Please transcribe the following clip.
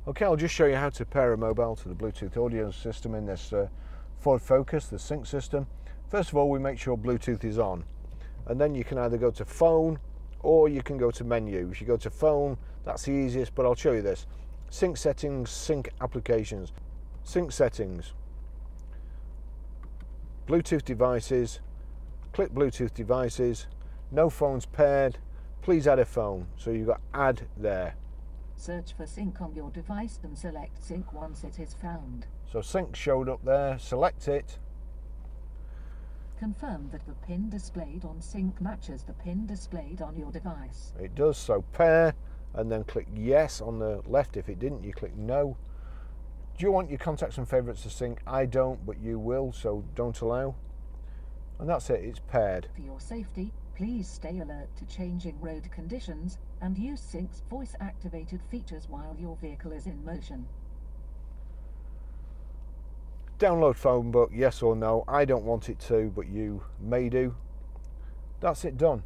Okay, I'll just show you how to pair a mobile to the Bluetooth audio system in this Ford Focus, the sync system. First of all, we make sure Bluetooth is on, and then you can either go to phone or you can go to menu. If you go to phone, that's the easiest, but I'll show you this. Sync settings, sync applications, sync settings, Bluetooth devices, click Bluetooth devices, no phones paired, please add a phone. So you've got add there. Search for sync on your device and select sync once it is found. So sync showed up there, select it. Confirm that the pin displayed on sync matches the pin displayed on your device. It does, so pair, and then click yes on the left. If it didn't, you click no. Do you want your contacts and favourites to sync? I don't, but you will, so don't allow. And that's it, it's paired. For your safety, please stay alert to changing road conditions and use Sync's voice-activated features while your vehicle is in motion. Download phone book, yes or no. I don't want it to, but you may do. That's it done.